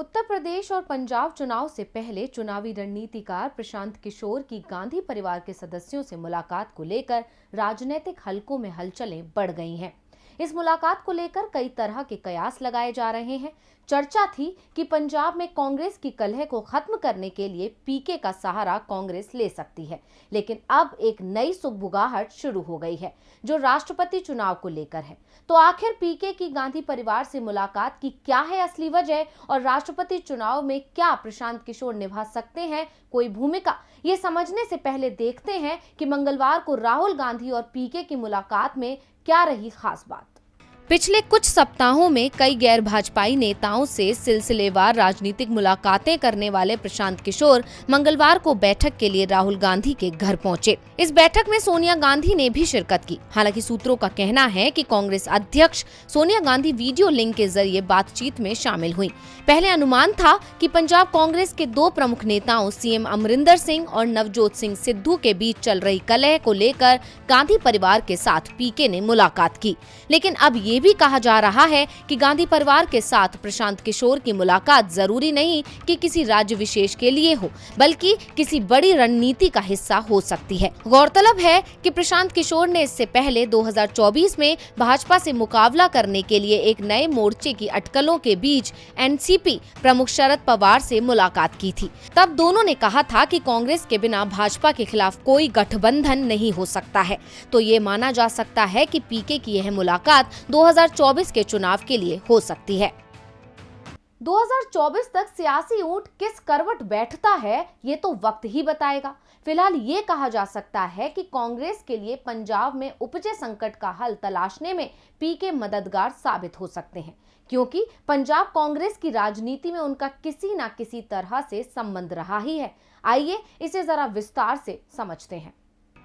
उत्तर प्रदेश और पंजाब चुनाव से पहले चुनावी रणनीतिकार प्रशांत किशोर की गांधी परिवार के सदस्यों से मुलाकात को लेकर राजनीतिक हलकों में हलचलें बढ़ गई हैं। इस मुलाकात को लेकर कई तरह के कयास लगाए जा रहे हैं। चर्चा थी कि पंजाब में कांग्रेस की कलह को खत्म करने के लिए पीके का सहारा कांग्रेस ले सकती है, लेकिन अब एक नई सुगबुगाहट शुरू हो गई है जो राष्ट्रपति चुनाव को लेकर है। तो आखिर पीके की गांधी परिवार से मुलाकात की क्या है असली वजह और राष्ट्रपति चुनाव में क्या प्रशांत किशोर निभा सकते हैं कोई भूमिका, ये समझने से पहले देखते हैं कि मंगलवार को राहुल गांधी और पीके की मुलाकात में क्या रही खास बात। पिछले कुछ सप्ताहों में कई गैर भाजपाई नेताओं से सिलसिलेवार राजनीतिक मुलाकातें करने वाले प्रशांत किशोर मंगलवार को बैठक के लिए राहुल गांधी के घर पहुंचे। इस बैठक में सोनिया गांधी ने भी शिरकत की। हालांकि सूत्रों का कहना है कि कांग्रेस अध्यक्ष सोनिया गांधी वीडियो लिंक के जरिए बातचीत में शामिल हुई। पहले अनुमान था कि पंजाब कांग्रेस के दो प्रमुख नेताओं सीएम अमरिंदर सिंह और नवजोत सिंह सिद्धू के बीच चल रही कलह को लेकर गांधी परिवार के साथ पीके ने मुलाकात की, लेकिन अब ये भी कहा जा रहा है कि गांधी परिवार के साथ प्रशांत किशोर की मुलाकात जरूरी नहीं कि किसी राज्य विशेष के लिए हो, बल्कि किसी बड़ी रणनीति का हिस्सा हो सकती है। गौरतलब है कि प्रशांत किशोर ने इससे पहले 2024 में भाजपा से मुकाबला करने के लिए एक नए मोर्चे की अटकलों के बीच एनसीपी प्रमुख शरद पवार से मुलाकात की थी। तब दोनों ने कहा था कि कांग्रेस के बिना भाजपा के खिलाफ कोई गठबंधन नहीं हो सकता है। तो ये माना जा सकता है कि पीके की यह मुलाकात 2024 के चुनाव के लिए हो सकती है। 2024 तक सियासी ऊंट किस करवट बैठता है ये तो वक्त ही बताएगा। फिलहाल ये कहा जा सकता है कि कांग्रेस के लिए पंजाब में उपजे संकट का हल तलाशने में पीके मददगार साबित हो सकते हैं, क्योंकि पंजाब कांग्रेस की राजनीति में उनका किसी न किसी तरह से संबंध रहा ही है। आइए इसे जरा विस्तार से समझते हैं।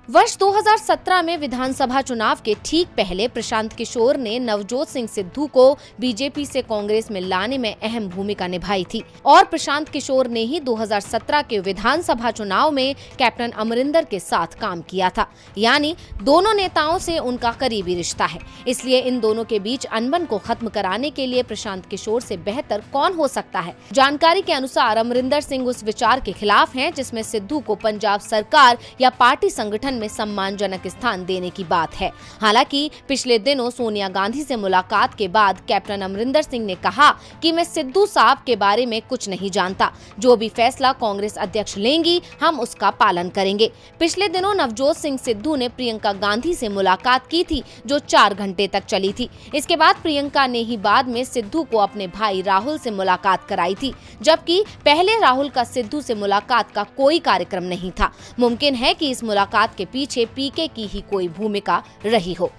वर्ष 2017 में विधानसभा चुनाव के ठीक पहले प्रशांत किशोर ने नवजोत सिंह सिद्धू को बीजेपी से कांग्रेस में लाने में अहम भूमिका निभाई थी और प्रशांत किशोर ने ही 2017 के विधानसभा चुनाव में कैप्टन अमरिंदर के साथ काम किया था। यानी दोनों नेताओं से उनका करीबी रिश्ता है, इसलिए इन दोनों के बीच अनबन को खत्म कराने के लिए प्रशांत किशोर से बेहतर कौन हो सकता है। जानकारी के अनुसार अमरिंदर सिंह उस विचार के खिलाफ हैं जिसमें सिद्धू को पंजाब सरकार या पार्टी संगठन में सम्मानजनक स्थान देने की बात है। हालांकि पिछले दिनों सोनिया गांधी से मुलाकात के बाद कैप्टन अमरिंदर सिंह ने कहा कि मैं सिद्धू साहब के बारे में कुछ नहीं जानता, जो भी फैसला कांग्रेस अध्यक्ष लेंगी हम उसका पालन करेंगे। पिछले दिनों नवजोत सिंह सिद्धू ने प्रियंका गांधी से मुलाकात की थी जो 4 घंटे तक चली थी। इसके बाद प्रियंका ने ही बाद में सिद्धू को अपने भाई राहुल से मुलाकात कराई थी, जबकि पहले राहुल का सिद्धू से मुलाकात का कोई कार्यक्रम नहीं था। मुमकिन है कि इस मुलाकात के पीछे पीके की ही कोई भूमिका रही हो।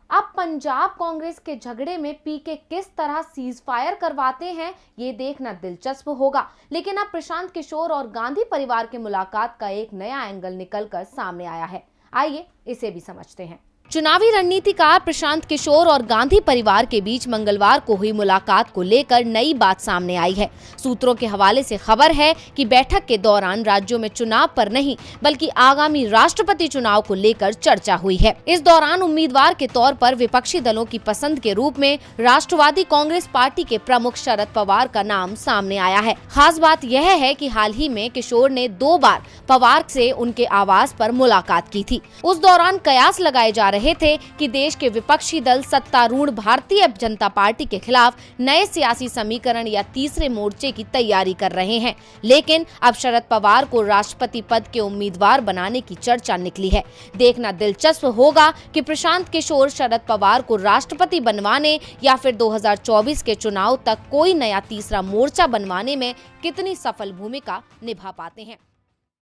अब पंजाब कांग्रेस के झगड़े में पीके किस तरह सीज फायर करवाते हैं ये देखना दिलचस्प होगा, लेकिन अब प्रशांत किशोर और गांधी परिवार की मुलाकात का एक नया एंगल निकलकर सामने आया है। आइए इसे भी समझते हैं। चुनावी रणनीतिकार प्रशांत किशोर और गांधी परिवार के बीच मंगलवार को हुई मुलाकात को लेकर नई बात सामने आई है। सूत्रों के हवाले से खबर है कि बैठक के दौरान राज्यों में चुनाव पर नहीं बल्कि आगामी राष्ट्रपति चुनाव को लेकर चर्चा हुई है। इस दौरान उम्मीदवार के तौर पर विपक्षी दलों की पसंद के रूप में राष्ट्रवादी कांग्रेस पार्टी के प्रमुख शरद पवार का नाम सामने आया है। खास बात यह है कि हाल ही में किशोर ने 2 बार पवार से उनके आवास पर मुलाकात की थी। उस दौरान कयास लगाए जा रहे थे कि देश के विपक्षी दल सत्तारूढ़ भारतीय जनता पार्टी के खिलाफ नए सियासी समीकरण या तीसरे मोर्चे की तैयारी कर रहे हैं, लेकिन अब शरद पवार को राष्ट्रपति पद के उम्मीदवार बनाने की चर्चा निकली है। देखना दिलचस्प होगा कि प्रशांत किशोर शरद पवार को राष्ट्रपति बनवाने या फिर 2024 के चुनाव तक कोई नया तीसरा मोर्चा बनवाने में कितनी सफल भूमिका निभा पाते हैं।